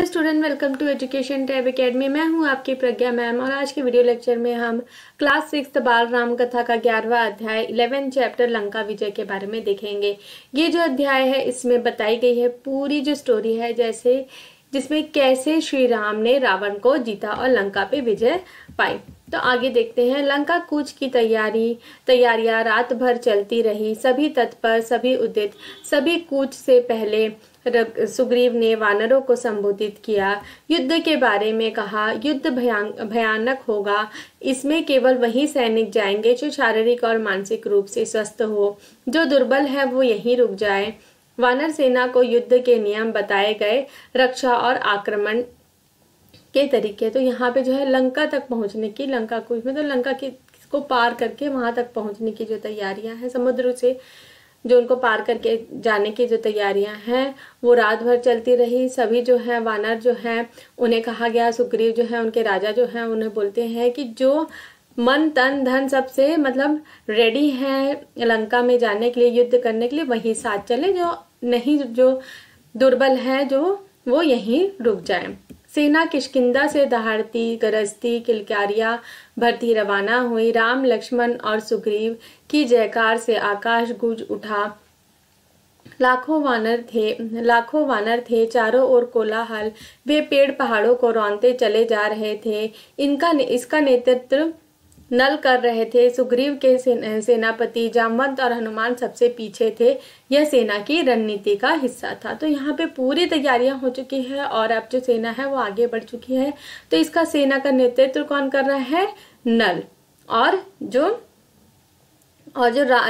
Student, welcome to Education Tab Academy. मैं हूं आपकी प्रज्ञा मैम और आज के वीडियो लेक्चर में हम क्लास 6 बाल राम कथा का 11वां अध्याय 11 चैप्टर लंका विजय के बारे में देखेंगे। ये जो अध्याय है इसमें बताई गई है पूरी जो स्टोरी है, जैसे जिसमें कैसे श्री राम ने रावण को जीता और लंका पे विजय पाई। तो आगे देखते हैं। लंका कूच की तैयारियां रात भर चलती रही। सभी तत्पर, सभी उदित। सभी कूच से पहले सुग्रीव ने वानरों को संबोधित किया, युद्ध के बारे में कहा। युद्ध भयानक होगा। इसमें केवल वही सैनिक जाएंगे जो शारीरिक और मानसिक रूप से स्वस्थ हो। जो दुर्बल है वो यहीं रुक जाए। वानर सेना को युद्ध के नियम बताए गए, रक्षा और आक्रमण के तरीके। तो यहाँ पे जो है लंका तक पहुंचने की, लंका को मतलब लंका को पार करके वहां तक पहुंचने की जो तैयारियां हैं, समुद्र से जो उनको पार करके जाने की जो तैयारियां हैं वो रात भर चलती रही। सभी जो है वानर जो है उन्हें कहा गया, सुग्रीव जो है उनके राजा जो है उन्हें बोलते हैं कि जो मन तन धन सबसे मतलब रेडी है लंका में जाने के लिए, युद्ध करने के लिए, वही साथ चले। जो नहीं, जो दुर्बल है जो वो यहीं रुक जाए। सेना किष्किंधा से दहाड़ती गरजती किलकारियां भरती रवाना हुई। राम, लक्ष्मण और सुग्रीव की जयकार से आकाश गूंज उठा। लाखों वानर थे, चारों ओर कोलाहल। वे पेड़ पहाड़ों को रौंदते चले जा रहे थे। इसका नेतृत्व नल कर रहे थे। सुग्रीव के सेनापति जामवंत और हनुमान सबसे पीछे थे। यह सेना की रणनीति का हिस्सा था। तो यहाँ पे पूरी तैयारियां हो चुकी है और अब जो सेना है वो आगे बढ़ चुकी है। तो इसका सेना का नेतृत्व कौन कर रहा है? नल। और जो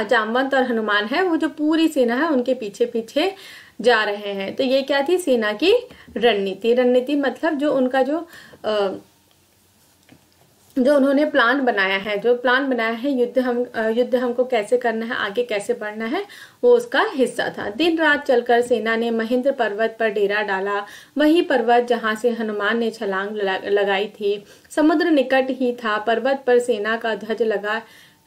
जामवंत और हनुमान है वो जो पूरी सेना है उनके पीछे पीछे जा रहे हैं। तो ये क्या थी? सेना की रणनीति मतलब जो उनका जो उन्होंने प्लान बनाया है, युद्ध हमको कैसे करना है, आगे कैसे बढ़ना है, वो उसका हिस्सा था। दिन रात चलकर सेना ने महेंद्र पर्वत पर डेरा डाला, वही पर्वत जहां से हनुमान ने छलांग लगाई थी। समुद्र निकट ही था। पर्वत पर सेना का ध्वज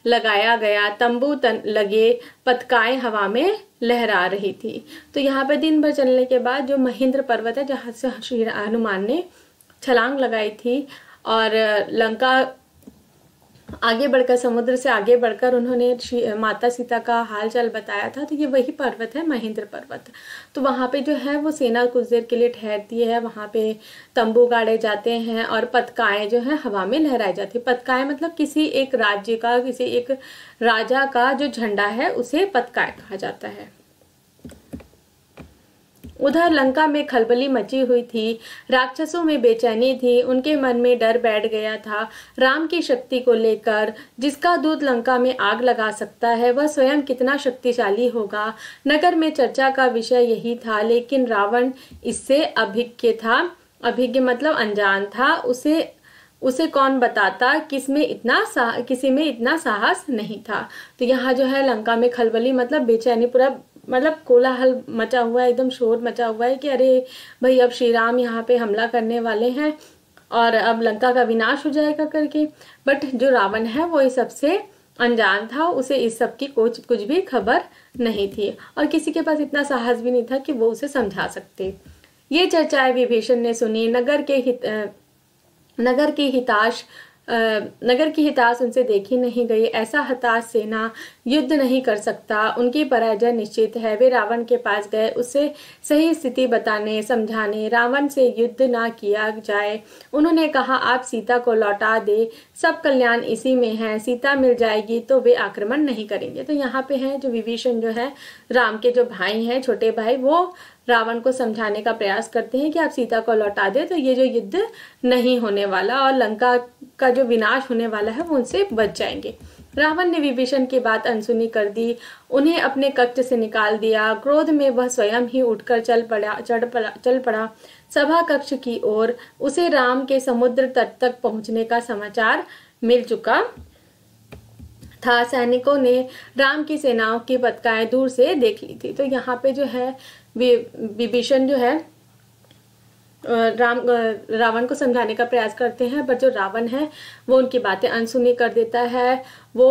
लगाया गया। तंबू लगे, पताकाएं हवा में लहरा रही थी। तो यहाँ पे दिन भर चलने के बाद जो महेंद्र पर्वत है जहां से श्री हनुमान ने छलांग लगाई थी और लंका आगे बढ़कर, समुद्र से आगे बढ़कर उन्होंने माता सीता का हाल चाल बताया था। तो ये वही पर्वत है, महेंद्र पर्वत। तो वहां पे जो है वो सेना कुछ देर के लिए ठहरती है। वहां पे तंबू गाड़े जाते हैं और पताकाएं जो है हवा में लहराई जाती है। पताकाएं मतलब किसी एक राज्य का, किसी एक राजा का जो झंडा है उसे पताकाएं कहा जाता है। उधर लंका में खलबली मची हुई थी। राक्षसों में बेचैनी थी। उनके मन में डर बैठ गया था राम की शक्ति को लेकर। जिसका दूत लंका में आग लगा सकता है वह स्वयं कितना शक्तिशाली होगा। नगर में चर्चा का विषय यही था, लेकिन रावण इससे अभिज्ञ मतलब अनजान था। उसे कौन बताता, किसी में इतना साहस नहीं था। तो यहाँ जो है लंका में खलबली मतलब बेचैनी, पूरा मतलब कोलाहल मचा हुआ है, एकदम शोर मचा हुआ है कि अरे भाई अब श्री राम यहाँ पे हमला करने वाले हैं और अब लंका का विनाश हो जाएगा करके। बट जो रावण है वो इस सबसे अनजान था। उसे इस सब की कुछ भी खबर नहीं थी और किसी के पास इतना साहस भी नहीं था कि वो उसे समझा सकते। ये चर्चाएं विभीषण ने सुनी। नगर की हिताश उनसे देखी नहीं गई। ऐसा हताश सेना युद्ध नहीं कर सकता, उनकी पराजय निश्चित है। वे रावण के पास गए, उससे सही स्थिति बताने समझाने। रावण से युद्ध ना किया जाए। उन्होंने कहा आप सीता को लौटा दे, सब कल्याण इसी में है। सीता मिल जाएगी तो वे आक्रमण नहीं करेंगे। तो यहाँ पे है जो विभीषण जो है, राम के जो भाई हैं, छोटे भाई, वो रावण को समझाने का प्रयास करते हैं कि आप सीता को लौटा दे तो ये जो युद्ध नहीं होने वाला और लंका का जो विनाश होने वाला है वो उनसे बच जाएंगे। रावण ने विभीषण की बात अनसुनी कर दी, उन्हें अपने कक्ष से निकाल दिया। क्रोध में वह स्वयं ही उठकर चल पड़ा सभा कक्ष की ओर। उसे राम के समुद्र तट तक पहुंचने का समाचार मिल चुका था। सैनिकों ने राम की सेनाओं की पताकाएं दूर से देख ली थी। तो यहाँ पे जो है विभीषण जो है रावण को समझाने का प्रयास करते हैं, पर जो रावण है वो उनकी बातें अनसुनी कर देता है। वो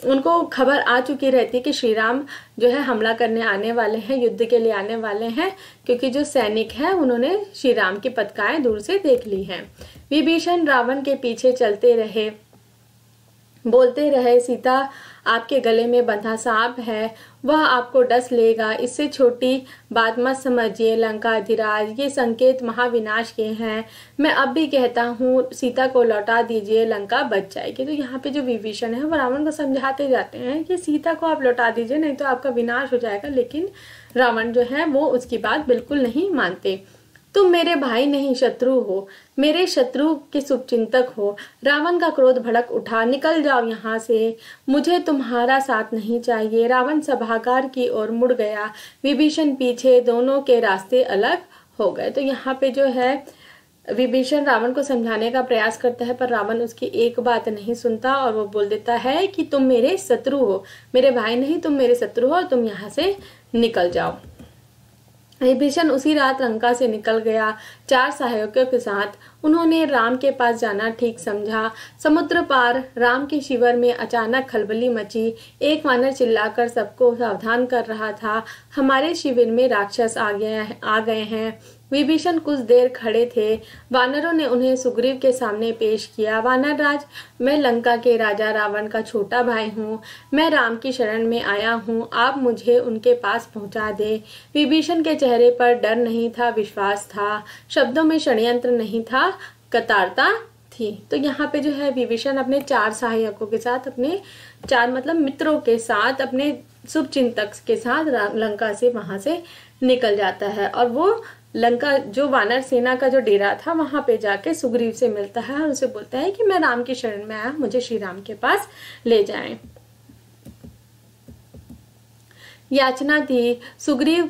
उनको खबर आ चुकी रहती कि श्री राम जो है हमला करने आने वाले हैं, युद्ध के लिए आने वाले हैं, क्योंकि जो सैनिक हैं उन्होंने श्री राम की पताकाएं दूर से देख ली हैं। विभीषण रावण के पीछे चलते रहे, बोलते रहे, सीता आपके गले में बंधा सांप है, वह आपको डस लेगा, इससे छोटी बात मत समझिए लंकाधिराज, ये संकेत महाविनाश के हैं। मैं अब भी कहता हूँ सीता को लौटा दीजिए, लंका बच जाएगी। तो यहाँ पे जो विभीषण है वो रावण को समझाते जाते हैं कि सीता को आप लौटा दीजिए, नहीं तो आपका विनाश हो जाएगा। लेकिन रावण जो है वो उसकी बात बिल्कुल नहीं मानते। तुम मेरे भाई नहीं शत्रु हो, मेरे शत्रु के शुभचिंतक हो। रावण का क्रोध भड़क उठा, निकल जाओ यहाँ से, मुझे तुम्हारा साथ नहीं चाहिए। रावण सभागार की ओर मुड़ गया, विभीषण पीछे, दोनों के रास्ते अलग हो गए। तो यहाँ पे जो है विभीषण रावण को समझाने का प्रयास करता है, पर रावण उसकी एक बात नहीं सुनता और वो बोल देता है कि तुम मेरे शत्रु हो, मेरे भाई नहीं, तुम मेरे शत्रु हो, तुम यहाँ से निकल जाओ। विभीषण उसी रात लंका से निकल गया 4 सहायकों के साथ। उन्होंने राम के पास जाना ठीक समझा। समुद्र पार राम के शिविर में अचानक खलबली मची। एक वानर चिल्लाकर सबको सावधान कर रहा था, हमारे शिविर में राक्षस आ गए हैं। विभीषण कुछ देर खड़े थे। वानरों ने उन्हें सुग्रीव के सामने पेश किया। वानर राज, मैं लंका के राजा रावण का छोटा भाई हूँ, मैं राम की शरण में आया हूँ, आप मुझे उनके पास पहुँचा दे। विभीषण के चेहरे पर डर नहीं था, विश्वास था। शब्दों में षड्यंत्र नहीं था, कतारता थी। तो यहाँ पे जो है विभीषण अपने 4 सहायकों के साथ, अपने 4 मतलब मित्रों के साथ, अपने शुभचिंतक के साथ लंका से वहां से निकल जाता है और वो लंका जो वानर सेना का जो डेरा था वहां पे जाके सुग्रीव से मिलता है और उसे बोलता है कि मैं राम की शरण में आया, मुझे श्री राम के पास ले जाएं। याचना थी। सुग्रीव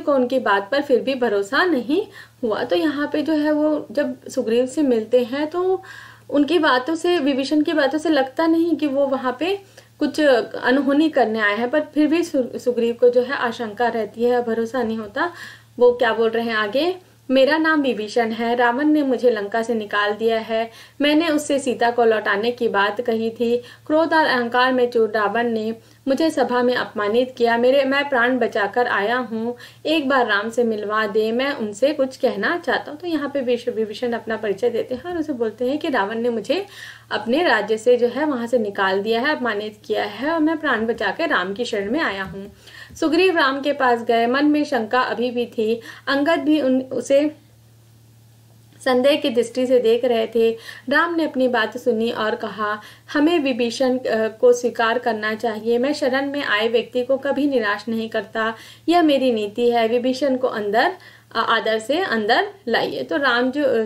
को उनकी बात पर फिर भी भरोसा नहीं हुआ। तो यहाँ पे जो है वो जब सुग्रीव से मिलते हैं तो उनकी बातों से, विभीषण की बातों से लगता नहीं कि वो वहां पे कुछ अनहोनी करने आए हैं, पर फिर भी सुग्रीव को जो है आशंका रहती है, भरोसा नहीं होता। वो क्या बोल रहे हैं आगे, मेरा नाम विभीषण है, रावण ने मुझे लंका से निकाल दिया है, मैंने उससे सीता को लौटाने की बात कही थी। क्रोध और अहंकार में चूर रावण ने मुझे सभा में अपमानित किया। मैं प्राण बचाकर आया हूँ, एक बार राम से मिलवा दे, मैं उनसे कुछ कहना चाहता हूँ। तो यहाँ पे विभीषण अपना परिचय देते हैं और उसे बोलते हैं कि रावण ने मुझे अपने राज्य से जो है वहां से निकाल दिया है, अपमानित किया है और मैं प्राण बचाकर राम की शरण में आया हूँ। सुग्रीव राम के पास गए, मन में शंका अभी भी थी। अंगद भी उसे संदेह की दृष्टि से देख रहे थे। राम ने अपनी बात सुनी और कहा, हमें विभीषण को स्वीकार करना चाहिए। मैं शरण में आए व्यक्ति को कभी निराश नहीं करता, यह मेरी नीति है। विभीषण को आदर से अंदर लाइए। तो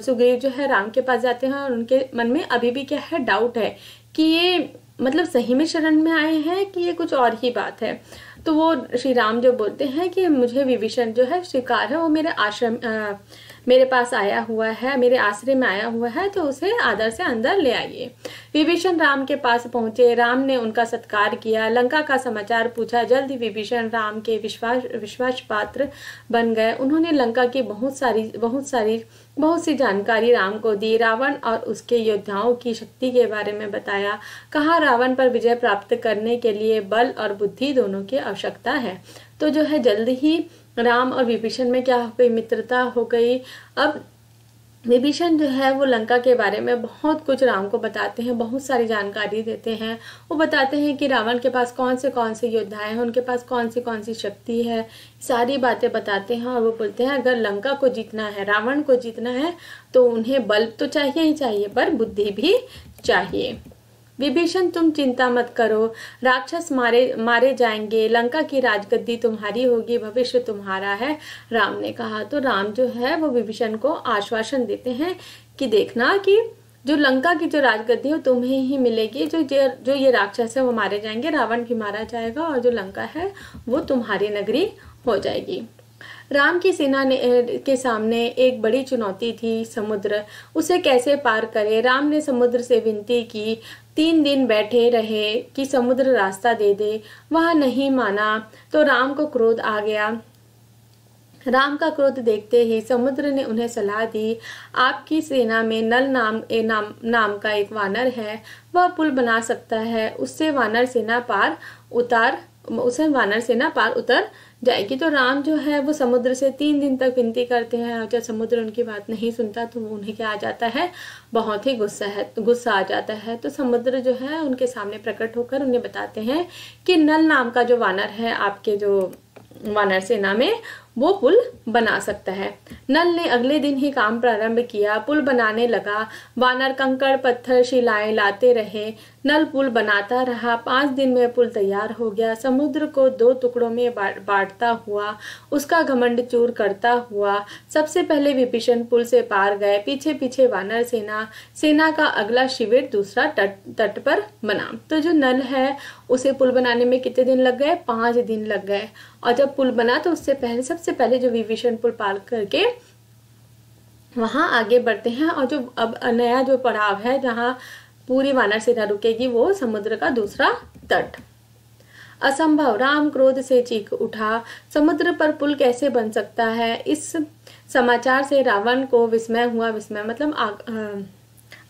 सुग्रीव जो है राम के पास जाते हैं और उनके मन में अभी भी क्या है, डाउट है कि ये मतलब सही में शरण में आए हैं कि ये कुछ और ही बात है। तो वो श्री राम जो बोलते हैं कि मुझे विभीषण जो है स्वीकार है, वो मेरे पास आया हुआ है, मेरे आश्रय में आया हुआ है, तो उसे आदर से अंदर ले आइए। विभीषण राम के पास पहुंचे, राम ने उनका सत्कार किया, लंका का समाचार पूछा। जल्द ही विभीषण राम के विश्वास पात्र बन गए। उन्होंने लंका की बहुत सी जानकारी राम को दी, रावण और उसके योद्धाओं की शक्ति के बारे में बताया। कहा, रावण पर विजय प्राप्त करने के लिए बल और बुद्धि दोनों की आवश्यकता है। तो जो है जल्द ही राम और विभीषण में क्या हो गई, मित्रता हो गई। अब विभीषण जो है वो लंका के बारे में बहुत कुछ राम को बताते हैं, बहुत सारी जानकारी देते हैं। वो बताते हैं कि रावण के पास कौन से योद्धाएं हैं, उनके पास कौन सी शक्ति है, सारी बातें बताते हैं। और वो बोलते हैं अगर लंका को जीतना है, रावण को जीतना है, तो उन्हें बल तो चाहिए ही चाहिए, पर बुद्धि भी चाहिए। विभीषण तुम चिंता मत करो, राक्षस मारे जाएंगे, लंका की राजगद्दी तुम्हारी होगी, भविष्य तुम्हारा है, राम ने कहा। तो राम जो है वो विभीषण को आश्वासन देते हैं कि देखना कि जो लंका की जो राजगद्दी है तुम्हें ही मिलेगी, जो ये राक्षस है वो मारे जाएंगे, रावण भी मारा जाएगा और जो लंका है वो तुम्हारी नगरी हो जाएगी। राम की सेना के सामने एक बड़ी चुनौती थी, समुद्र। उसे कैसे पार करे? राम ने समुद्र से विनती की, 3 दिन बैठे रहे कि समुद्र रास्ता दे दे। वह नहीं माना तो राम को क्रोध आ गया। राम का क्रोध देखते ही समुद्र ने उन्हें सलाह दी, आपकी सेना में नल नाम का एक वानर है, वह पुल बना सकता है, उससे वानर सेना पार उतर जाएगी। तो राम जो है वो समुद्र से 3 दिन तक विनती करते हैं और जब समुद्र उनकी बात नहीं सुनता तो उन्हें क्या आ जाता है, बहुत ही गुस्सा आ जाता है। तो समुद्र जो है उनके सामने प्रकट होकर उन्हें बताते हैं कि नल नाम का जो वानर है आपके जो वानर सेना में, वो पुल बना सकता है। नल ने अगले दिन ही काम प्रारंभ किया, पुल बनाने लगा। वानर कंकड़ पत्थर शिलाएं लाते रहे, नल पुल बनाता रहा। 5 दिन में पुल तैयार हो गया। समुद्र को 2 टुकड़ों में बांटता हुआ, उसका घमंड चूर करता हुआ सबसे पहले विभीषण पुल से पार गए, पीछे पीछे वानर सेना का अगला शिविर दूसरा तट पर बना। तो जो नल है उसे पुल बनाने में कितने दिन लग गए, 5 दिन लग गए। और जब पुल बना तो उससे पहले सबसे पहले जो विभीषण पुल पार करके वहां आगे बढ़ते हैं। और जो अब नया जो पड़ाव है जहां पूरी वानर सेना रुकेगी, वो समुद्र का दूसरा तट। असंभव, राम क्रोध से चीख उठा, समुद्र पर पुल कैसे बन सकता है। इस समाचार से रावण को विस्मय हुआ, विस्मय मतलब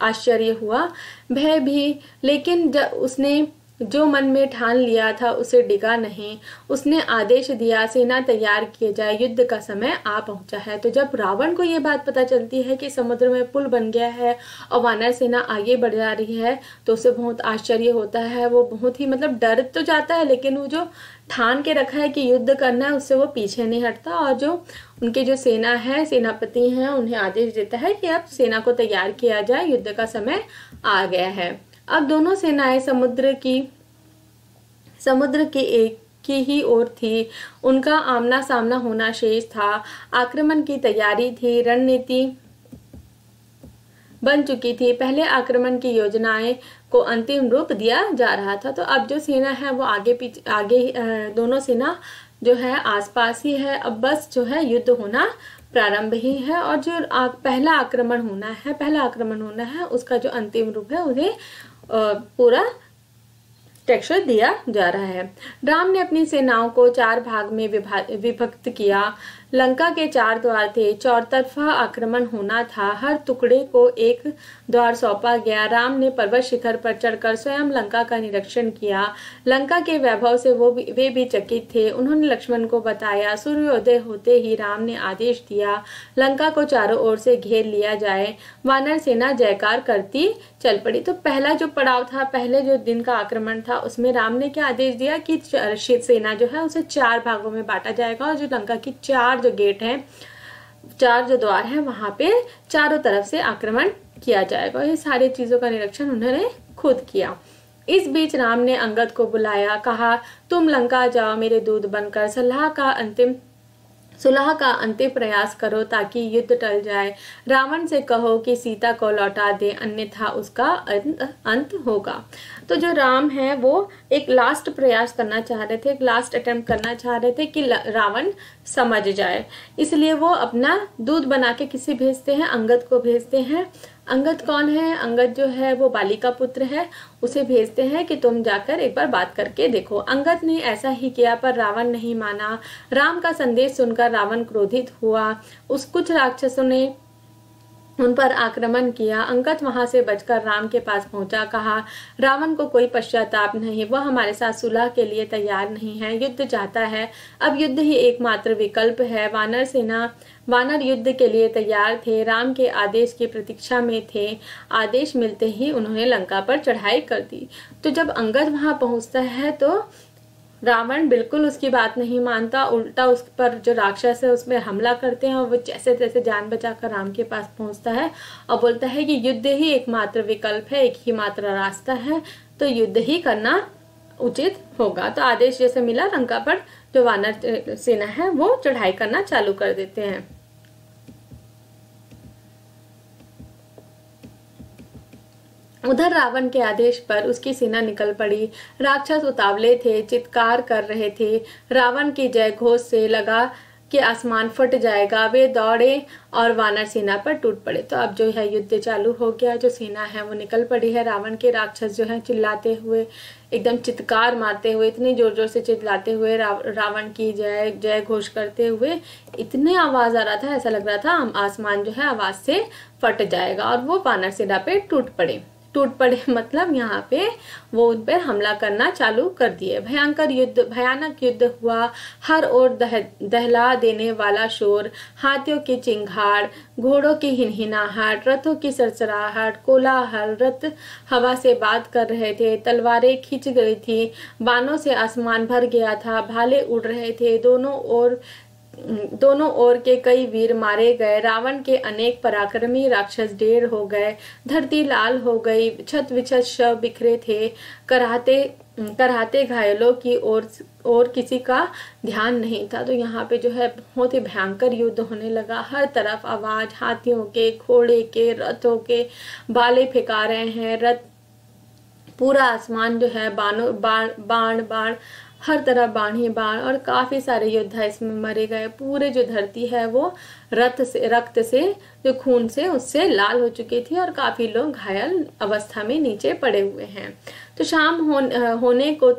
आश्चर्य हुआ, भय भी, लेकिन जब उसने जो मन में ठान लिया था उसे डिगा नहीं। उसने आदेश दिया, सेना तैयार किए जाए, युद्ध का समय आ पहुंचा है। तो जब रावण को ये बात पता चलती है कि समुद्र में पुल बन गया है और वानर सेना आगे बढ़ जा रही है, तो उसे बहुत आश्चर्य होता है। वो बहुत ही मतलब डर तो जाता है, लेकिन वो जो ठान के रखा है कि युद्ध करना है, उससे वो पीछे नहीं हटता। और जो उनके जो सेना है, सेनापति हैं, उन्हें आदेश देता है कि अब सेना को तैयार किया जाए, युद्ध का समय आ गया है। अब दोनों सेनाएं समुद्र की एक की ही ओर थी। उनका आमना सामना होना शेष था। आक्रमण की तैयारी थी, रणनीति बन चुकी थी। पहले आक्रमण की योजनाएं को अंतिम रूप दिया जा रहा था। तो अब जो सेना है वो आगे दोनों सेना जो है आसपास ही है। अब बस जो है युद्ध होना प्रारंभ ही है और जो पहला आक्रमण होना है उसका जो अंतिम रूप है उन्हें पूरा टेक्सचर दिया जा रहा है। राम ने अपनी सेनाओं को 4 भाग में विभक्त किया। लंका के 4 द्वार थे, चौतरफा आक्रमण होना था। हर टुकड़े को एक द्वार सौंपा गया। राम ने पर्वत शिखर पर चढ़कर स्वयं लंका का निरीक्षण किया। लंका के वैभव से वे भी चकित थे। उन्होंने लक्ष्मण को बताया। सूर्योदय होते ही राम ने आदेश दिया, लंका को चारों ओर से घेर लिया जाए। वानर सेना जयकार करती चल पड़ी। तो पहला जो पड़ाव था, पहले जो दिन का आक्रमण था, उसमें राम ने क्या आदेश दिया कि सेना जो है उसे 4 भागों में बांटा जाएगा और जो लंका की 4 जो गेट हैं, 4 जो द्वार हैं, वहां पे चारों तरफ से आक्रमण किया जाएगा। ये सारी चीजों का निरीक्षण उन्होंने खुद किया। इस बीच राम ने अंगद को बुलाया, कहा तुम लंका जाओ, मेरे दूत बनकर सुलह का अंतिम प्रयास करो ताकि युद्ध टल जाए। रावण से कहो कि सीता को लौटा दे, अन्यथा उसका अंत होगा। तो जो राम है वो एक लास्ट प्रयास करना चाह रहे थे, एक लास्ट अटेम्प्ट करना चाह रहे थे कि रावण समझ जाए। इसलिए वो अपना दूत बना के किसी भेजते हैं, अंगद को भेजते हैं। अंगद कौन है? अंगद जो है वो बाली का पुत्र है। उसे भेजते हैं कि तुम जाकर एक बार बात करके देखो। अंगद ने ऐसा ही किया पर रावण नहीं माना। राम का संदेश सुनकर रावण क्रोधित हुआ। कुछ राक्षसों ने उन पर आक्रमण किया। अंगद वहां से बचकर राम के पास पहुंचा, कहा रावण को कोई पश्चाताप नहीं, वह हमारे साथ सुलह के लिए तैयार नहीं है, युद्ध चाहता है। अब युद्ध ही एकमात्र विकल्प है। वानर युद्ध के लिए तैयार थे, राम के आदेश की प्रतीक्षा में थे। आदेश मिलते ही उन्होंने लंका पर चढ़ाई कर दी। तो जब अंगद वहां पहुंचता है तो रावण बिल्कुल उसकी बात नहीं मानता, उल्टा उस पर जो राक्षस है उसमें हमला करते हैं और वो जैसे तैसे जान बचाकर राम के पास पहुंचता है और बोलता है कि युद्ध ही एकमात्र विकल्प है, एक ही मात्र रास्ता है, तो युद्ध ही करना उचित होगा। तो आदेश जैसे मिला, लंका पर जो वानर सेना है वो चढ़ाई करना चालू कर देते हैं। उधर रावण के आदेश पर उसकी सेना निकल पड़ी। राक्षस उतावले थे, चित्कार कर रहे थे। रावण की जय घोष से कि आसमान फट जाएगा। वे दौड़े और वानर सेना पर टूट पड़े। तो अब जो है युद्ध चालू हो गया। जो सेना है वो निकल पड़ी है। रावण के राक्षस जो है चिल्लाते हुए, एकदम चित्कार मारते हुए, इतनी जोर जोर से चिल्लाते हुए, रावण की जय जय घोष करते हुए, इतने आवाज आ रहा था, ऐसा लग रहा था आसमान जो है आवाज से फट जाएगा और वो वानर सेना पे टूट पड़े मतलब यहाँ पे वो उन पर हमला करना चालू कर दिए। भयानक युद्ध हुआ। हर ओर दहला देने वाला शोर, हाथियों की चिंगाड़, घोड़ों की हिनहिनाहट, रथों की सरसराहट, कोलाहल, रथ हवा से बात कर रहे थे, तलवारें खींच गई थी, बाणों से आसमान भर गया था, भाले उड़ रहे थे, दोनों ओर के कई वीर मारे गए, रावण के अनेक पराक्रमी राक्षस ढेर हो गए, धरती लाल हो गई, छत विछत शव बिखरे थे, कराहते घायलों की और किसी का ध्यान नहीं था। तो यहाँ पे जो है बहुत ही भयंकर युद्ध होने लगा। हर तरफ आवाज, हाथियों के, घोड़े के, रथों के, बाले फेंका रहे हैं रथ, पूरा आसमान जो है बाण हर तरफ बाण ही बाण, और काफी सारे योद्धा इसमें मरे गए। पूरे जो धरती है वो रक्त से जो खून से उससे लाल हो चुकी थी और काफी लोग घायल अवस्था में नीचे पड़े हुए हैं। तो शाम होने को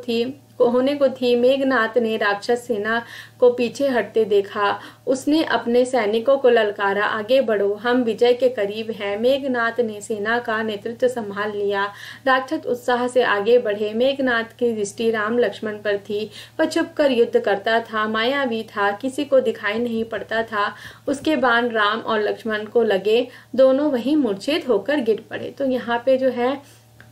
थी। मेघनाथ ने राक्षस सेना को पीछे हटते देखा। उसने अपने सैनिकों को ललकारा, आगे बढ़ो, हम विजय के करीब हैं। मेघनाथ ने सेना का नेतृत्व संभाल लिया। राक्षस उत्साह से आगे बढ़े। मेघनाथ की दृष्टि राम लक्ष्मण पर थी। वह छुपकर युद्ध करता था, मायावी था, किसी को दिखाई नहीं पड़ता था। उसके बाण राम और लक्ष्मण को लगे, दोनों वहीं मूर्छित होकर गिर पड़े। तो यहाँ पे जो है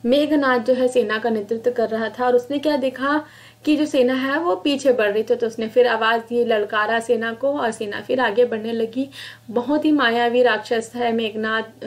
मेघनाथ जो है सेना का नेतृत्व कर रहा था और उसने क्या देखा कि जो सेना है वो पीछे बढ़ रही थी। तो उसने फिर आवाज दी, ललकारा सेना को, और सेना फिर आगे बढ़ने लगी। बहुत ही मायावी राक्षस है मेघनाथ,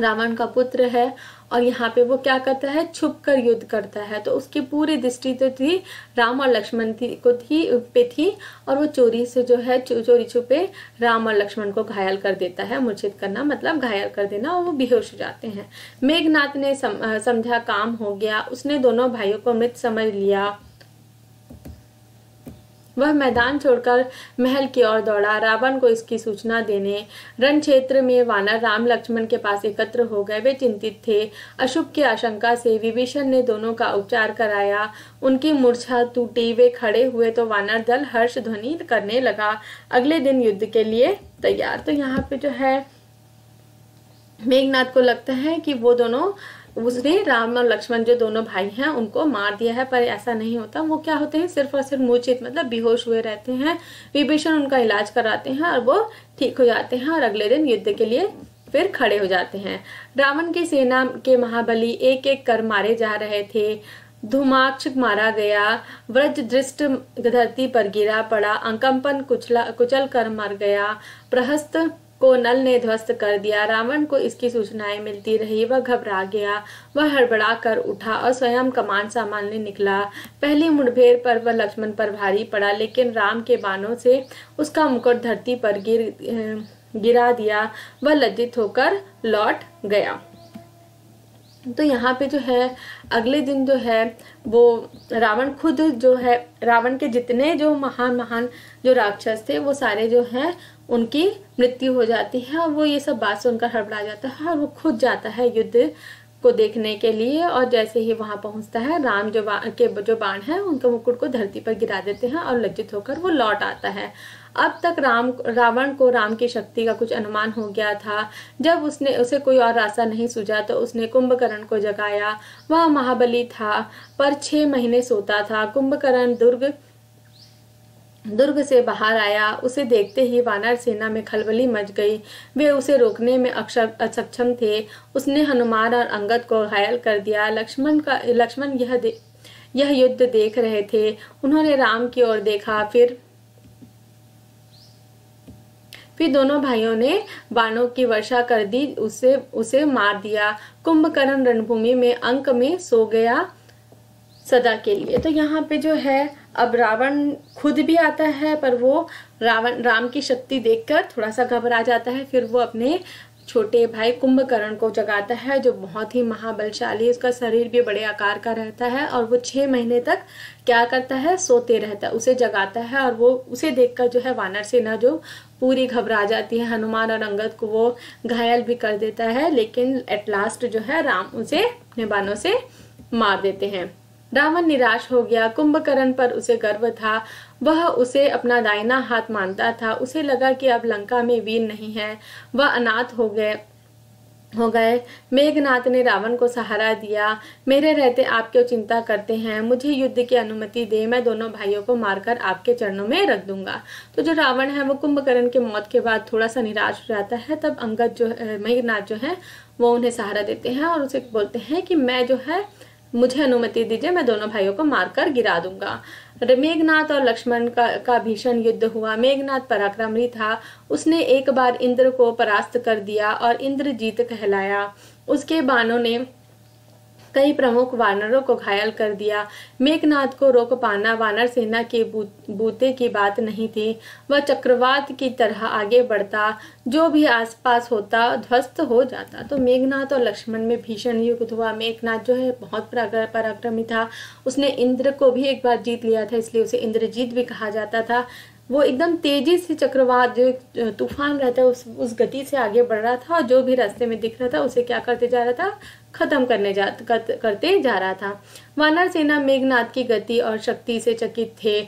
रावण का पुत्र है, और यहाँ पे वो क्या करता है, छुप कर युद्ध करता है। तो उसकी पूरी दृष्टि तो थी राम और लक्ष्मण पे थी, और वो चोरी से जो है चोरी छुपे राम और लक्ष्मण को घायल कर देता है। मूर्छित करना मतलब घायल कर देना, और वो बेहोश हो जाते हैं। मेघनाथ ने समझा काम हो गया। उसने दोनों भाइयों को मृत समझ लिया। वह मैदान छोड़कर महल की ओर दौड़ा, रावण को इसकी सूचना देने। रण क्षेत्र में वानर राम लक्ष्मण के पास एकत्र हो गए। वे चिंतित थे। अशुभ की आशंका से विभीषण ने दोनों का उपचार कराया। उनकी मूर्छा टूटी, वे खड़े हुए तो वानर दल हर्ष ध्वनि करने लगा। अगले दिन युद्ध के लिए तैयार। तो यहाँ पे जो है मेघनाथ को लगता है कि वो दोनों, उसने राम और लक्ष्मण जो दोनों भाई हैं उनको मार दिया है, पर ऐसा नहीं होता। वो क्या होते हैं, सिर्फ और सिर्फ मूर्छित मतलब बेहोश हुए रहते हैं। विभीषण उनका इलाज कराते हैं और वो ठीक हो जाते हैं, और अगले दिन युद्ध के लिए फिर खड़े हो जाते हैं। रावण की सेना के महाबली एक एक कर मारे जा रहे थे। धूमाक्ष मारा गया, वज्रदृष्ट धरती पर गिरा पड़ा, अंकंपन कुचल कर मर गया, प्रहस्त को नल ने ध्वस्त कर दिया। रावण को इसकी सूचनाएं मिलती रही। वह घबरा गया। वह हड़बड़ा कर उठा और स्वयं कमान संभालने निकला। पहली मुठभेड़ पर वह लक्ष्मण पर भारी पड़ा, लेकिन राम के बाणों से उसका मुकुट धरती पर गिरा दिया। वह लज्जित होकर लौट गया। तो यहाँ पे जो है अगले दिन जो है वो रावण खुद जो है, रावण के जितने जो महान जो राक्षस थे वो सारे जो हैं उनकी मृत्यु हो जाती है, और वो ये सब बात सुनकर हड़बड़ा जाता है और वो खुद जाता है युद्ध को देखने के लिए। और जैसे ही वहां पहुंचता है, राम जो बाण है उनका मुकुट को धरती पर गिरा देते हैं और लज्जित होकर वो लौट आता है। अब तक रावण को राम की शक्ति का कुछ अनुमान हो गया था। जब उसे कोई और रास्ता नहीं सूझा तो उसने कुंभकर्ण को जगाया। वह महाबली था पर 6 महीने सोता था। कुंभकर्ण दुर्ग से बाहर आया। उसे देखते ही वानर सेना में खलबली मच गई। वे उसे रोकने में असक्षम थे। उसने हनुमान और अंगद को घायल कर दिया। लक्ष्मण यह युद्ध देख रहे थे। उन्होंने राम की ओर देखा, फिर दोनों भाइयों ने बाणों की वर्षा कर दी, उसे मार दिया। कुंभकर्ण रणभूमि में अंक में सो गया सदा के लिए। तो यहाँ पे जो है अब रावण खुद भी आता है, पर वो राम की शक्ति देखकर थोड़ा सा घबरा जाता है। फिर वो अपने छोटे भाई कुंभकर्ण को जगाता है, जो बहुत ही महाबलशाली, उसका शरीर भी बड़े आकार का रहता है और वो 6 महीने तक क्या करता है, सोते रहता है। उसे जगाता है और वो उसे देखकर जो है वानर सेना जो पूरी घबरा जाती है। हनुमान और अंगद को वो घायल भी कर देता है, लेकिन एट लास्ट जो है राम उसे अपने बाणों से मार देते हैं। रावण निराश हो गया। कुंभकर्ण पर उसे गर्व था, वह उसे अपना दाहिना हाथ मानता था। उसे लगा कि अब लंका में वीर नहीं है, वह अनाथ हो गए। मेघनाथ ने रावण को सहारा दिया। मेरे रहते आप क्यों चिंता करते हैं, मुझे युद्ध की अनुमति दे, मैं दोनों भाइयों को मारकर आपके चरणों में रख दूंगा। तो जो रावण है वो कुंभकर्ण की मौत के बाद थोड़ा सा निराश हो जाता है। तब अंगद जो मेघनाथ जो है वो उन्हें सहारा देते हैं और उसे बोलते हैं कि मैं जो है, मुझे अनुमति दीजिए, मैं दोनों भाइयों को मारकर गिरा दूंगा। मेघनाथ और लक्ष्मण का भीषण युद्ध हुआ। मेघनाथ पराक्रमी था, उसने एक बार इंद्र को परास्त कर दिया और इंद्रजीत कहलाया। उसके बाणों ने कई प्रमुख वानरों को घायल कर दिया। मेघनाथ को रोक पाना वानर सेना के बूते की बात नहीं थी। वह चक्रवात की तरह आगे बढ़ता, जो भी आसपास होता ध्वस्त हो जाता। तो मेघनाथ और लक्ष्मण में भीषण युद्ध हुआ। मेघनाथ जो है बहुत पराक्रमी था, उसने इंद्र को भी एक बार जीत लिया था, इसलिए उसे इंद्रजीत भी कहा जाता था। वो एकदम तेजी से चक्रवात जो तूफान रहता है उस गति से आगे बढ़ रहा था और जो भी रास्ते में दिख रहा था उसे क्या करते जा रहा था, खत्म करते जा रहा था। वानर सेना मेघनाथ की गति और शक्ति से चकित थे।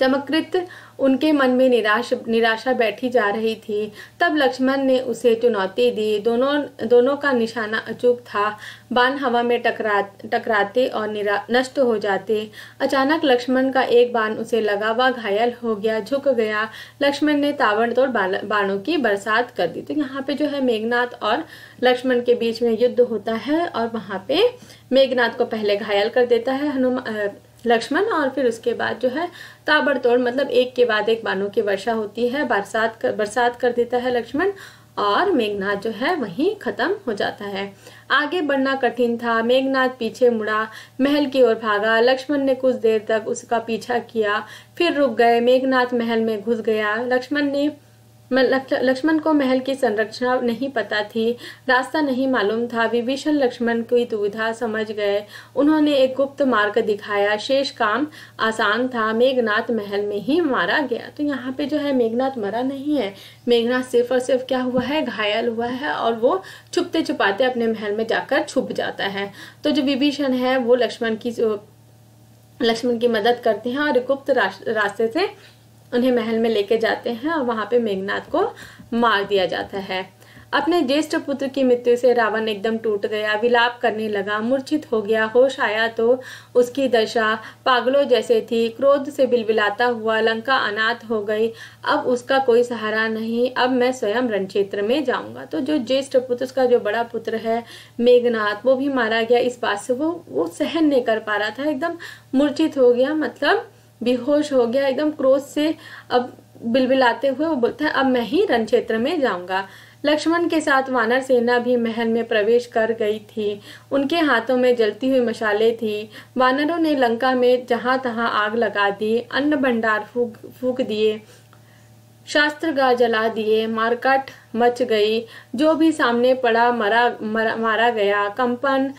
चमत्कृत उनके मन में निराशा बैठी जा रही थी। तब लक्ष्मण ने उसे चुनौती दी। दोनों का निशाना अचूक था। बाण हवा में टकराते और नष्ट हो जाते। अचानक लक्ष्मण का एक बाण उसे लगा, वह घायल हो गया, झुक गया। लक्ष्मण ने ताबड़तोड़ बाणों की बरसात कर दी। तो यहाँ पे जो है मेघनाथ और लक्ष्मण के बीच में युद्ध होता है और वहां पे मेघनाथ को पहले घायल कर देता है लक्ष्मण, और फिर उसके बाद जो है ताबड़तोड़ मतलब एक के बाद एक बाणों की वर्षा होती है, बरसात कर देता है लक्ष्मण, और मेघनाथ जो है वहीं खत्म हो जाता है। आगे बढ़ना कठिन था। मेघनाथ पीछे मुड़ा, महल की ओर भागा। लक्ष्मण ने कुछ देर तक उसका पीछा किया, फिर रुक गए। मेघनाथ महल में घुस गया। लक्ष्मण को महल की संरचना नहीं पता थी, रास्ता नहीं मालूम था। विभीषण लक्ष्मण की दुविधा समझ गए। उन्होंने एक गुप्त मार्ग दिखाया। शेष काम आसान था। मेघनाथ महल में ही मारा गया। तो यहाँ पे जो है मेघनाथ मरा नहीं है, मेघनाथ सिर्फ और सिर्फ क्या हुआ है, घायल हुआ है, और वो छुपते छुपाते अपने महल में जाकर छुप जाता है। तो जो विभीषण है वो लक्ष्मण की मदद करते हैं और गुप्त रास्ते से उन्हें महल में लेके जाते हैं और वहां पे मेघनाथ को मार दिया जाता है। अपने ज्येष्ठ पुत्र की मृत्यु से रावण एकदम टूट गया, विलाप करने लगा, मूर्छित हो गया। होश आया तो उसकी दशा पागलों जैसे थी। क्रोध से बिलबिलाता हुआ लंका अनाथ हो गई। अब उसका कोई सहारा नहीं, अब मैं स्वयं रणक्षेत्र में जाऊंगा। तो जो ज्येष्ठ पुत्र, उसका जो बड़ा पुत्र है मेघनाथ, वो भी मारा गया। इस बात से वो सहन नहीं कर पा रहा था, एकदम मूर्छित हो गया, मतलब बेहोश हो गया एकदम क्रोध से। अब बिलबिलाते हुए वो बोलता है अब मैं ही रण क्षेत्र में जाऊंगा। लक्ष्मण के साथ वानर सेना भी महल में प्रवेश कर गई थी। उनके हाथों में जलती हुई मशालें थी। वानरों ने लंका में जहां तहां आग लगा दी, अन्न भंडार फूक दिए, शास्त्रागार जला दिए, मारकाट मच गई। जो भी सामने पड़ा मारा गया। कंपन,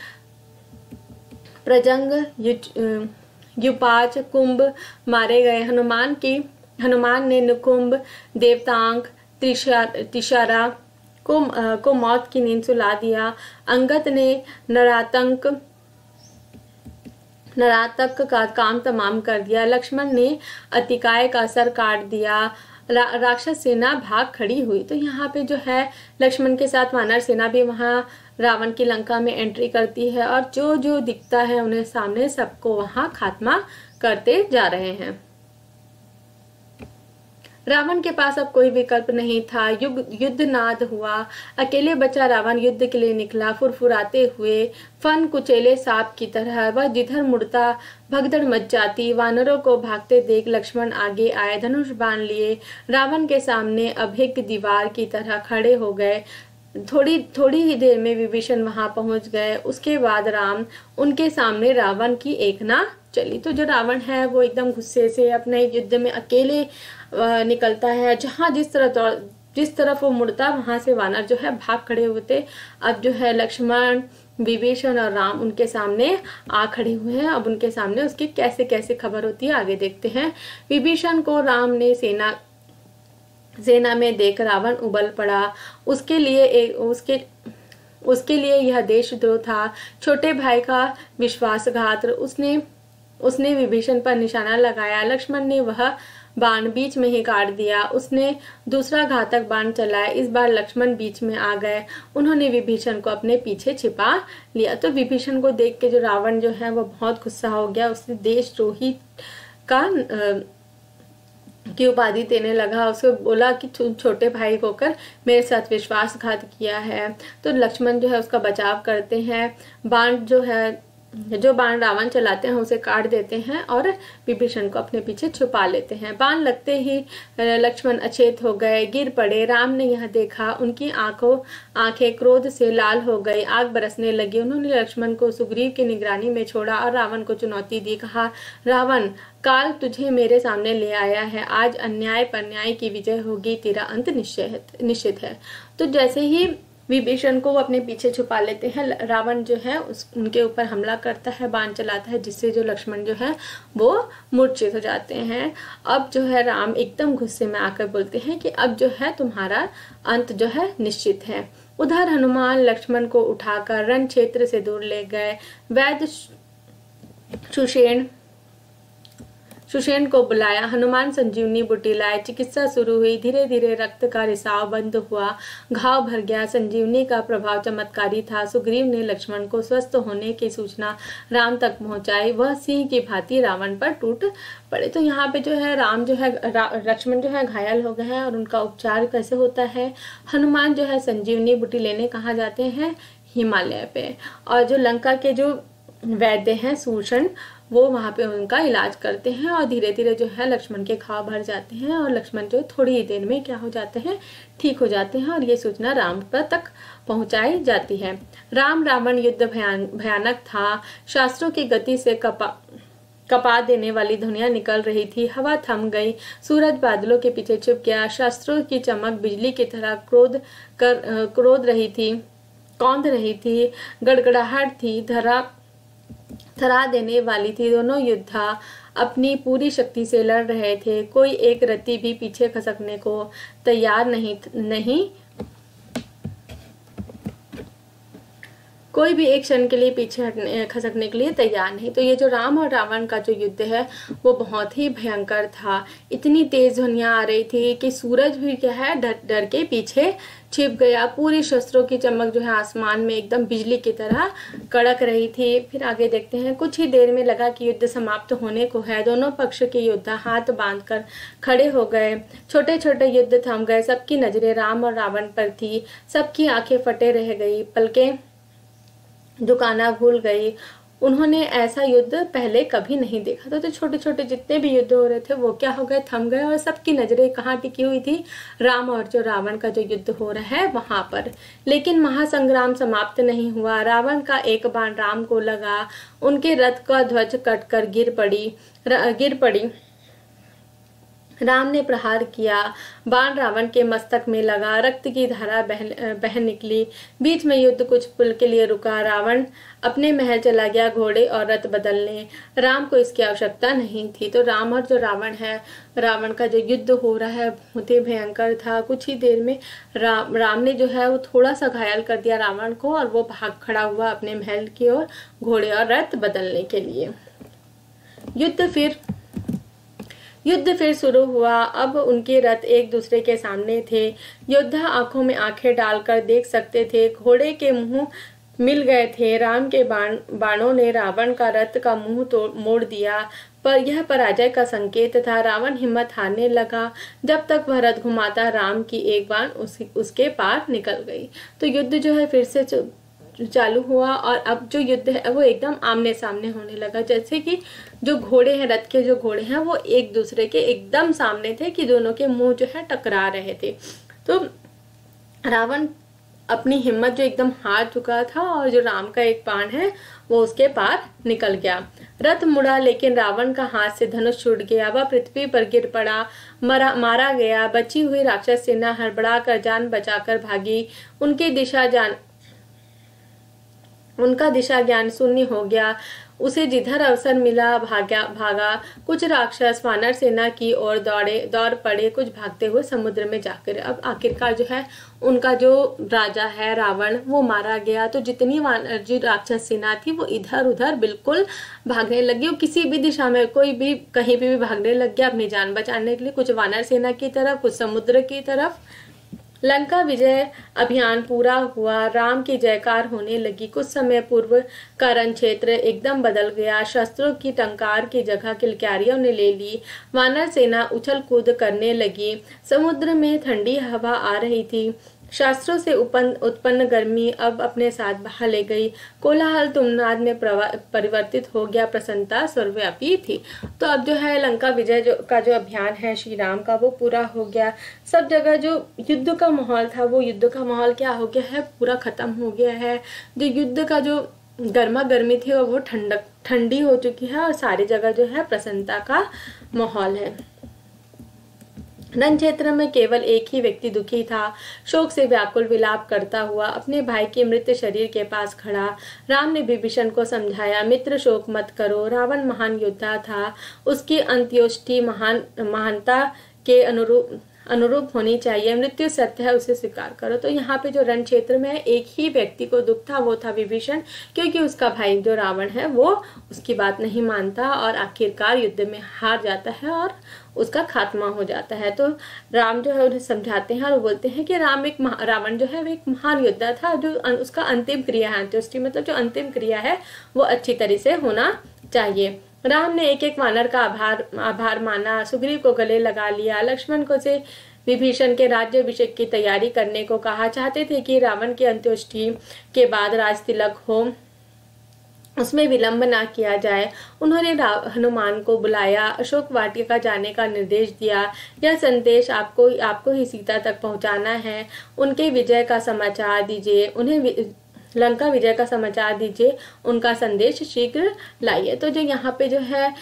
प्रजंग, युपाच, कुंभ मारे गए। हनुमान ने निकुंभ, देवतांक, तिशारा को मौत की नींद सुला दिया। अंगद ने नरातक का काम तमाम कर दिया। लक्ष्मण ने अतिकाय का सर काट दिया। राक्षस सेना भाग खड़ी हुई। तो यहाँ पे जो है लक्ष्मण के साथ वानर सेना भी वहां रावण की लंका में एंट्री करती है और जो जो दिखता है उन्हें सामने सबको वहां खात्मा करते जा रहे हैं। रावण के पास अब कोई विकल्प नहीं था। युद्ध नाद हुआ। अकेले बचा रावण युद्ध के लिए निकला, फुरफुराते हुए, फन कुचेले सांप की तरह। वह जिधर मुड़ता भगदड़ मच जाती। वानरों को भागते देख लक्ष्मण आगे आए, धनुष बाण लिए, रावण के सामने अभेद्य दीवार की तरह खड़े हो गए। थोड़ी ही देर में विभीषण वहां पहुंच गए। उसके बाद राम उनके सामने रावण की एक ना चली। तो जो रावण है वो एकदम गुस्से से अपने युद्ध में अकेले निकलता है। जहां जिस तरफ वो मुड़ता वहां से वानर जो है भाग खड़े हुए थे। अब जो है लक्ष्मण, विभीषण और राम उनके सामने आ खड़े हुए हैं। अब उनके सामने उसकी कैसे कैसे खबर होती है आगे देखते हैं। विभीषण को राम ने सेना में देख रावण उबल पड़ा। उसके लिए यह देशद्रोह था, छोटे भाई का विश्वासघात। उसने विभीषण पर निशाना लगाया। लक्ष्मण ने वह बाण बीच में ही काट दिया। उसने दूसरा घातक बाण चलाया। इस बार लक्ष्मण बीच में आ गए। उन्होंने विभीषण को अपने पीछे छिपा लिया। तो विभीषण को देख के जो रावण जो है वो बहुत गुस्सा हो गया। उसने देशद्रोही की उपाधि देने लगा। उसको बोला कि छोटे भाई होकर मेरे साथ विश्वासघात किया है। तो लक्ष्मण जो है उसका बचाव करते हैं। जो बाण रावण चलाते हैं उसे काट देते हैं और विभीषण को अपने पीछे छुपा लेते हैं। बाण लगते ही लक्ष्मण अचेत हो गए, गिर पड़े। राम ने यह देखा, उनकी आंखें क्रोध से लाल हो गई, आग बरसने लगी। उन्होंने लक्ष्मण को सुग्रीव की निगरानी में छोड़ा और रावण को चुनौती दी। कहा, रावण, काल तुझे मेरे सामने ले आया है। आज अन्याय पर न्याय की विजय होगी, तेरा अंत निश्चित है। तो जैसे ही विभीषण को वो अपने पीछे छुपा लेते हैं, रावण जो है उनके ऊपर हमला करता है, बाण चलाता है, जिससे जो लक्ष्मण जो है वो मूर्छित हो जाते हैं। अब जो है राम एकदम गुस्से में आकर बोलते हैं कि अब जो है तुम्हारा अंत जो है निश्चित है। उधर हनुमान लक्ष्मण को उठाकर रण क्षेत्र से दूर ले गए। वैद्य सुषेण को बुलाया। हनुमान संजीवनी बूटी लाए। चिकित्सा शुरू हुई। धीरे धीरे रक्त का रिसाव बंद हुआ, घाव भर गया। संजीवनी का प्रभाव चमत्कारी था। सुग्रीव ने लक्ष्मण को स्वस्थ होने की सूचना राम तक पहुंचाई। वह सिंह की भांति रावण पर टूट पड़े। तो यहाँ पे जो है राम जो है लक्ष्मण जो है घायल हो गए हैं और उनका उपचार कैसे होता है। हनुमान जो है संजीवनी बूटी लेने कहाँ जाते हैं, हिमालय पे। और जो लंका के जो वैद्य हैं सुषेण, वो वहां पे उनका इलाज करते हैं और धीरे धीरे जो है लक्ष्मण के घाव भर जाते हैं और लक्ष्मण जो थोड़ी ही देर में क्या हो जाते हैं, ठीक हो जाते हैं। और ये सूचना राम तक पहुंचाई जाती है। राम रावण युद्ध भयानक था। शास्त्रों की गति से कपा देने वाली ध्वनियां निकल रही थी। हवा थम गई। सूरज बादलों के पीछे छुप गया। शास्त्रों की चमक बिजली की तरह कौंध रही थी। गड़गड़ाहट थी, थरा देने वाली थी। दोनों योद्धा अपनी पूरी शक्ति से लड़ रहे थे। कोई एक रत्ती भी पीछे खसकने को तैयार नहीं। कोई भी एक क्षण के लिए पीछे खसकने के लिए तैयार नहीं। तो ये जो राम और रावण का जो युद्ध है वो बहुत ही भयंकर था। इतनी तेज ध्वनियां आ रही थी कि सूरज भी क्या है डर के पीछे छिप गया। पूरी शस्त्रों की चमक जो है आसमान में एकदम बिजली की तरह कड़क रही थी। फिर आगे देखते हैं। कुछ ही देर में लगा कि युद्ध समाप्त होने को है। दोनों पक्ष के योद्धा हाथ बांधकर खड़े हो गए। छोटे छोटे युद्ध थम गए। सबकी नजरें राम और रावण पर थी। सबकी आंखें फटे रह गई, पलकें झुकाना भूल गई। उन्होंने ऐसा युद्ध पहले कभी नहीं देखा था। तो छोटे छोटे जितने भी युद्ध हो रहे थे वो क्या हो गए, थम गए। और सबकी नजरें कहाँ टिकी हुई थी, राम और जो रावण का जो युद्ध हो रहा है वहां पर। लेकिन महासंग्राम समाप्त नहीं हुआ। रावण का एक बाण राम को लगा। उनके रथ का ध्वज कटकर गिर पड़ी। राम ने प्रहार किया। बाण रावण के मस्तक में लगा। रक्त की धारा बह निकली। बीच में युद्ध कुछ पल के लिए रुका। रावण अपने महल चला गया घोड़े और रथ बदलने। राम को इसकी आवश्यकता नहीं थी। तो राम और जो रावण है, रावण का जो युद्ध हो रहा है बहुत ही भयंकर था। कुछ ही देर में राम ने जो है वो थोड़ा सा घायल कर दिया रावण को और वो भाग खड़ा हुआ अपने महल की ओर घोड़े और रथ बदलने के लिए। युद्ध फिर शुरू हुआ। अब उनके रथ एक दूसरे के सामने थे। योद्धा आंखों में आंखें डालकर देख सकते थे। घोड़े के मुंह मिल गए थे। राम के बाणों ने रावण का रथ का मुंह मोड़ दिया, पर यह पराजय का संकेत था। रावण हिम्मत हारने लगा। जब तक वह रथ घुमाता, राम की एक बाण उसके पार निकल गई। तो युद्ध जो है फिर से चालू हुआ और अब जो युद्ध है वो एकदम आमने सामने होने लगा। जैसे कि जो घोड़े हैं, रथ के जो घोड़े हैं वो एक दूसरे के एकदम सामने थे कि दोनों के मुंह जो है टकरा रहे थे। तो रावण अपनी हिम्मत जो एकदम हार चुका था और जो राम का एक बाण है वो उसके पार निकल गया। रथ मुड़ा लेकिन रावण का हाथ से धनुष छूट गया, वह पृथ्वी पर गिर पड़ा, मारा गया। बची हुई राक्षस सेना हड़बड़ा कर जान बचाकर भागी। उनका दिशा ज्ञान शून्य हो गया। उसे जिधर अवसर मिला भागा। कुछ राक्षस वानर सेना की ओर दौड़ पड़े, कुछ भागते हुए समुद्र में जाकर। अब आखिरकार जो है उनका जो राजा है रावण वो मारा गया। तो जितनी वानर जो राक्षस सेना थी वो इधर उधर बिल्कुल भागने लगी। किसी भी दिशा में कोई भी कहीं भी भागने लग गया अपनी जान बचाने के लिए, कुछ वानर सेना की तरफ, कुछ समुद्र की तरफ। लंका विजय अभियान पूरा हुआ, राम की जयकार होने लगी। कुछ समय पूर्व का रण क्षेत्र एकदम बदल गया। शस्त्रों की टंकार की जगह किलकारियों ने ले ली। वानर सेना उछल कूद करने लगी। समुद्र में ठंडी हवा आ रही थी। शास्त्रों से उत्पन्न गर्मी अब अपने साथ बहा ले गई। कोलाहल तुमनाद में परिवर्तित हो गया, प्रसन्नता सर्वव्यापी थी। तो अब जो है लंका विजय का जो अभियान है श्री राम का वो पूरा हो गया। सब जगह जो युद्ध का माहौल था वो युद्ध का माहौल क्या हो गया है, पूरा खत्म हो गया है। जो युद्ध का जो गर्मा गर्मी थी वो ठंडी हो चुकी है और सारी जगह जो है प्रसन्नता का माहौल है। रण क्षेत्र में केवल एक ही व्यक्ति दुखी था। शोक से व्याकुल विलाप करता हुआ अपने भाई के मृत शरीर के पास खड़ा। राम ने विभीषण को समझाया, मित्र शोक मत करो, रावण महान योद्धा था, उसकी अंत्योष्टि महानता के अनुरूप होनी चाहिए। मृत्यु सत्य है, उसे स्वीकार करो। तो यहाँ पे जो रण क्षेत्र में एक ही व्यक्ति को दुख था वो था विभीषण, क्योंकि उसका भाई जो रावण है वो उसकी बात नहीं मानता और आखिरकार युद्ध में हार जाता है और उसका खात्मा हो जाता है। तो राम जो है उन्हें समझाते हैं और बोलते हैं कि रावण जो है वो एक महान योद्धा था, जो उसका अंतिम क्रिया है, अंत्येष्टि मतलब जो अंतिम क्रिया है वो अच्छी तरह से होना चाहिए। राम ने एक एक वानर का आभार माना, सुग्रीव को गले लगा लिया, लक्ष्मण को से विभीषण के राज्याभिषेक की तैयारी करने को कहा। चाहते थे कि रावण की अंत्येष्टि के बाद राज तिलक हो, उसमें विलंब ना किया जाए। उन्होंने हनुमान को बुलाया, अशोक वाटिका जाने का निर्देश दिया। यह संदेश आपको ही सीता तक पहुंचाना है। उनके विजय का समाचार दीजिए, उन्हें लंका विजय का समाचार दीजिए, उनका संदेश शीघ्र लाइए। तो जो यहाँ पे जो है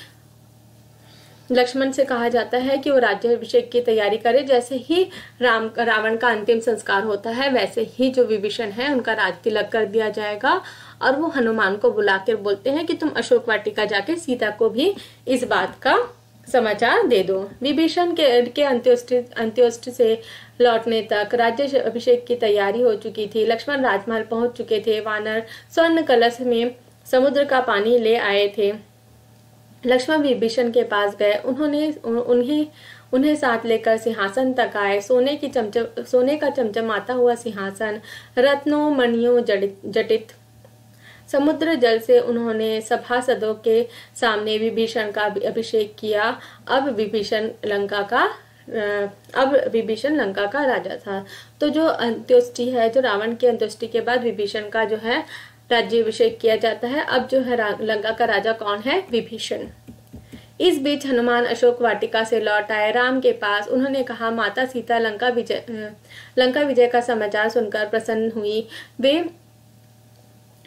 लक्ष्मण से कहा जाता है कि वो राज्याभिषेक की तैयारी करे। जैसे ही रावण का अंतिम संस्कार होता है वैसे ही जो विभीषण है उनका राज तिलक कर दिया जाएगा। और वो हनुमान को बुलाकर बोलते हैं कि तुम अशोक वाटिका जाके सीता को भी इस बात का समाचार दे दो। विभीषण के अंत्येष्टि से लौटने तक राज्य अभिषेक की तैयारी हो चुकी थी। लक्ष्मण राजमहल पहुंच चुके थे। वानर स्वर्ण कलश में समुद्र का पानी ले आए थे। लक्ष्मण विभीषण के पास गए, उन्हें साथ लेकर सिंहासन तक आए। सोने का चमचमाता हुआ सिंहासन, रत्नों मणियों जटित समुद्र जल से उन्होंने सभासदों के सामने विभीषण का अभिषेक किया। अब विभीषण लंका का राजा था। तो जो अंत्येष्टि है, जो रावण की अंत्येष्टि के बाद विभीषण का जो है राज्याभिषेक किया जाता है। अब जो है लंका का राजा कौन है? विभीषण। इस बीच हनुमान अशोक वाटिका से लौट आए राम के पास। उन्होंने कहा, माता सीता लंका विजय का समाचार सुनकर प्रसन्न हुई। वे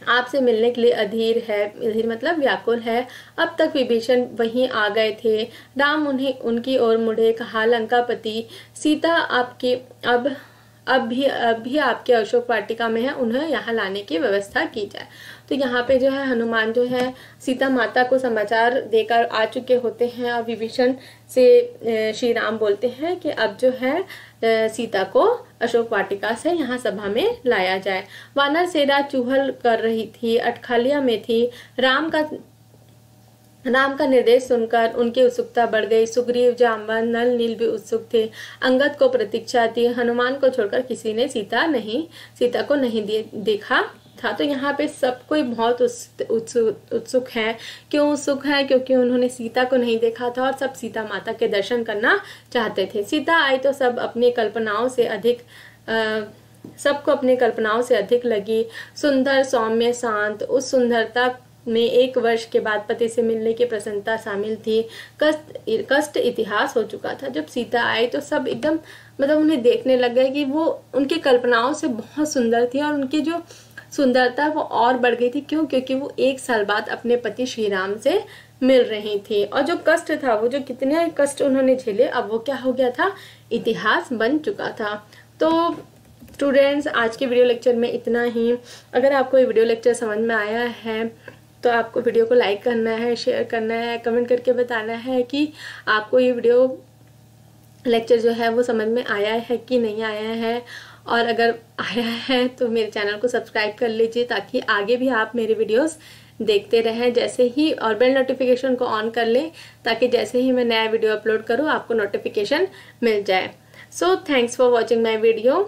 आपसे मिलने के लिए अधीर मतलब व्याकुल है। अब तक विभीषण वहीं आ गए थे। राम उनकी ओर मुड़े, कहा, लंकापति, सीता आपकी अब भी आपके अशोक वाटिका में है, उन्हें यहाँ लाने की व्यवस्था की जाए। तो यहाँ पे जो है हनुमान जो है सीता माता को समाचार देकर आ चुके होते हैं और विभीषण से श्री राम बोलते हैं कि अब जो है सीता को अशोक वाटिका से यहाँ सभा में लाया जाए। वानर सेना चूहल कर रही थी, अटखालिया में थी। राम का निर्देश सुनकर उनकी उत्सुकता बढ़ गई। सुग्रीव, जाम्बन, नल, नील भी उत्सुक थे। अंगद को प्रतीक्षा थी। हनुमान को छोड़कर किसी ने सीता को नहीं देखा था। तो यहाँ पे सब कोई बहुत उत्सुक है। क्यों उत्सुक है? क्योंकि उन्होंने सीता को नहीं देखा था और सब सीता माता के दर्शन करना चाहते थे। सीता आई तो सबको अपनी कल्पनाओं से अधिक लगी। सुंदर, सौम्य, शांत। उस सुंदरता में 1 वर्ष के बाद पति से मिलने की प्रसन्नता शामिल थी। कष्ट इतिहास हो चुका था। जब सीता आई तो सब एकदम मतलब उन्हें देखने लग गए कि वो उनकी कल्पनाओं से बहुत सुंदर थी, और उनकी जो सुंदरता वो और बढ़ गई थी। क्यों? क्योंकि वो 1 साल बाद अपने पति श्री राम से मिल रही थी, और जो कष्ट था, वो जो कितने कष्ट उन्होंने झेले, अब वो क्या हो गया था, इतिहास बन चुका था। तो स्टूडेंट्स, आज के वीडियो लेक्चर में इतना ही। अगर आपको ये वीडियो लेक्चर समझ में आया है तो आपको वीडियो को लाइक करना है, शेयर करना है, कमेंट करके बताना है कि आपको ये वीडियो लेक्चर जो है वो समझ में आया है कि नहीं आया है। और अगर आया है तो मेरे चैनल को सब्सक्राइब कर लीजिए, ताकि आगे भी आप मेरे वीडियोस देखते रहें जैसे ही, और बेल नोटिफिकेशन को ऑन कर लें ताकि जैसे ही मैं नया वीडियो अपलोड करूँ आपको नोटिफिकेशन मिल जाए। So thanks for watching my video.